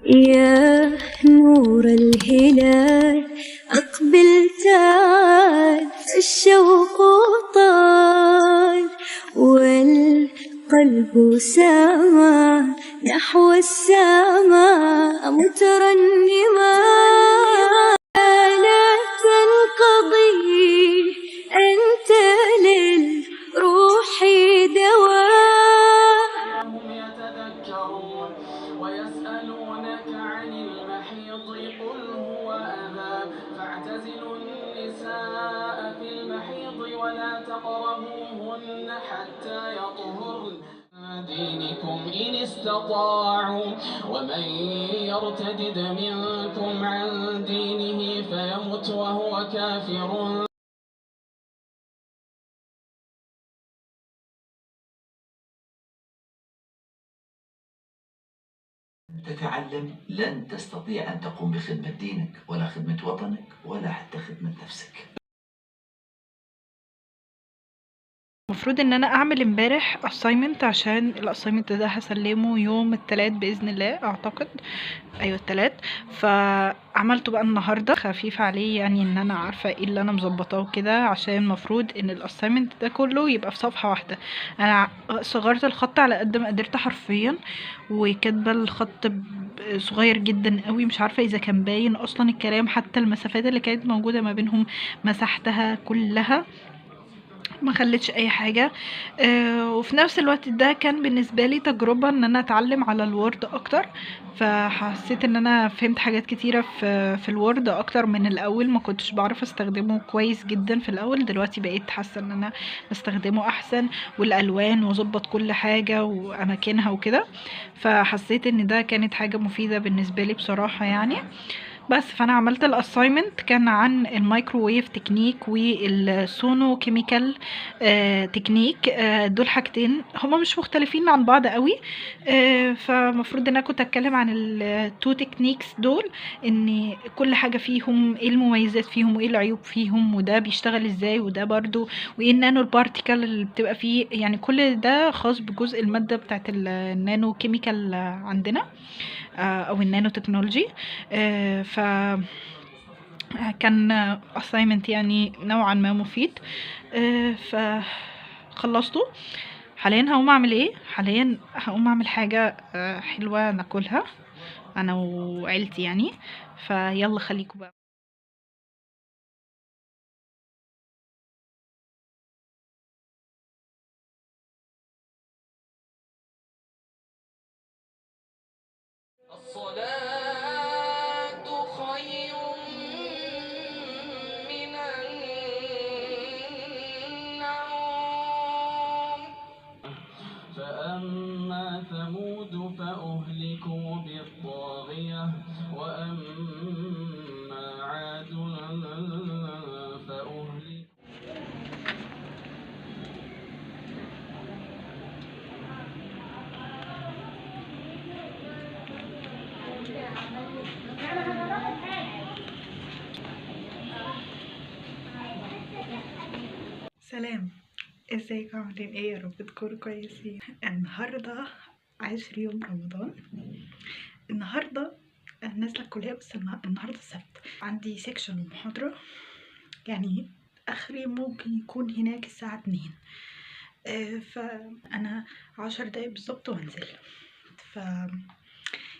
يا نور الهلال أقبل تعال، الشوق طال والقلب سما نحو السماء مترنما. لا تنقضي أنت للروح دواء. هم يتذكرون ويسألونك عن المحيض قل هو أذى فاعتزلوا النساء في المحيض ولا تقربوهن حتى يطهرن دينكم إن استطاعوا ومن يرتدد منكم عن دينه فيمت وهو كافر تتعلم لن تستطيع أن تقوم بخدمة دينك ولا خدمة وطنك ولا حتى خدمة نفسك. المفروض ان انا اعمل امبارح assignment، عشان الassignment ده هسلمه يوم التلات باذن الله اعتقد. ايوه التلات. فعملته بقى النهارده خفيف عليه، يعني ان انا عارفه ايه اللي انا مظبطاه وكده، عشان المفروض ان الassignment ده كله يبقى في صفحه واحده. انا صغرت الخط على قد ما قدرت حرفيا، وكاتبه الخط صغير جدا قوي، مش عارفه اذا كان باين اصلا الكلام، حتى المسافات اللي كانت موجوده ما بينهم مسحتها كلها، ما خليتش اي حاجه. وفي نفس الوقت ده كان بالنسبه لي تجربه ان انا اتعلم على الوورد اكتر، فحسيت ان انا فهمت حاجات كتيره في الوورد اكتر من الاول. ما كنتش بعرف استخدمه كويس جدا في الاول، دلوقتي بقيت حاسه ان انا بستخدمه احسن، والالوان واظبط كل حاجه واماكنها وكده. فحسيت ان ده كانت حاجه مفيده بالنسبه لي بصراحه يعني. بس فانا عملت الاساينمنت كان عن الميكروويف تكنيك والسونو كيميكال تكنيك. دول حاجتين هما مش مختلفين عن بعض قوي. فمفروض ان انا كنت اتكلم عن التو تكنيكس دول، ان كل حاجه فيهم ايه المميزات فيهم وايه العيوب فيهم، وده بيشتغل ازاي وده برضو، وايه النانو البارتيكل اللي بتبقى فيه. يعني كل ده خاص بجزء الماده بتاعت النانو كيميكال عندنا، او النانو تكنولوجي. ف كان assignment يعني نوعا ما مفيد. فخلصته. حاليا هقوم اعمل ايه؟ حاليا هقوم اعمل حاجة حلوة ناكلها انا وعيلتي يعني. فيلا خليكم بقى. الصلاة خير من النوم فأما ثمود فأهلكوا بالطاغية وأما عاد فأهلكوا سلام. ازيكم عاملين ايه؟ يا رب تكونوا كويسين. النهارده 10 يوم رمضان. النهارده أنا نازله الكليه، بس النهارده السبت عندي سيكشن ومحاضره، يعني اخري ممكن يكون هناك الساعه 2. فانا 10 دقايق بالظبط وانزل. ف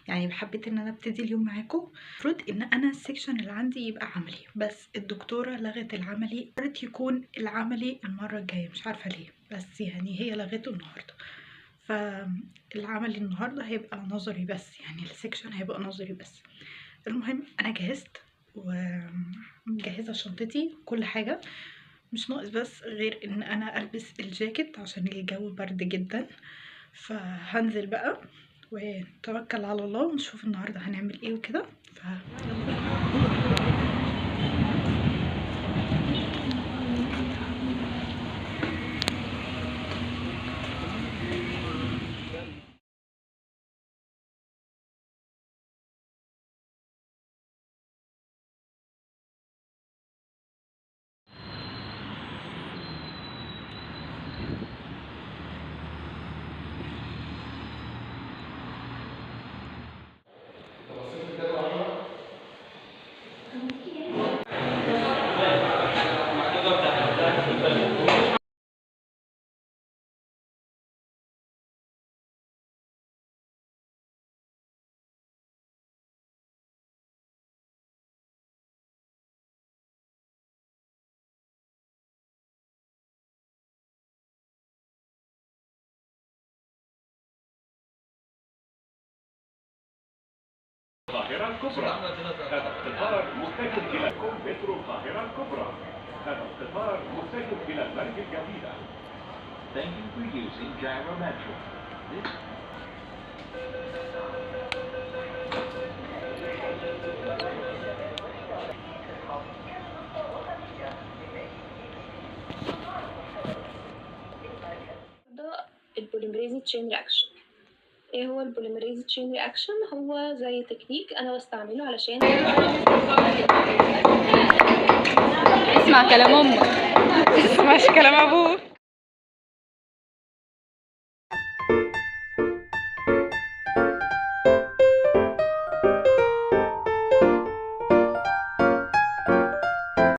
يعني حبيت ان انا ابتدي اليوم معاكم. المفروض ان انا السيكشن اللي عندي يبقى عملي، بس الدكتوره لغت العملي، قررت يكون العملي المره الجايه، مش عارفه ليه، بس يعني هي لغته النهارده. فالعملي النهارده هيبقى نظري بس، يعني السيكشن هيبقى نظري بس. المهم انا جهزت ومجهزه شنطتي كل حاجه، مش ناقص بس غير ان انا البس الجاكيت عشان الجو برد جدا. فهنزل بقى ونتوكل على الله ونشوف النهارده هنعمل ايه وكده. القاهرة الكبرى. هذا القطار متجه إلى مترو القاهرة الكبرى. هذا القطار متجه إلى المرج الجديدة. Thank you for using Gyro Metro. ده البوليمريز تشين رياكشن. ايه هو البوليمريز تشين رياكشن؟ هو زي تكنيك انا بستعمله علشان اسمع كلام امك. مش كلام ابوك.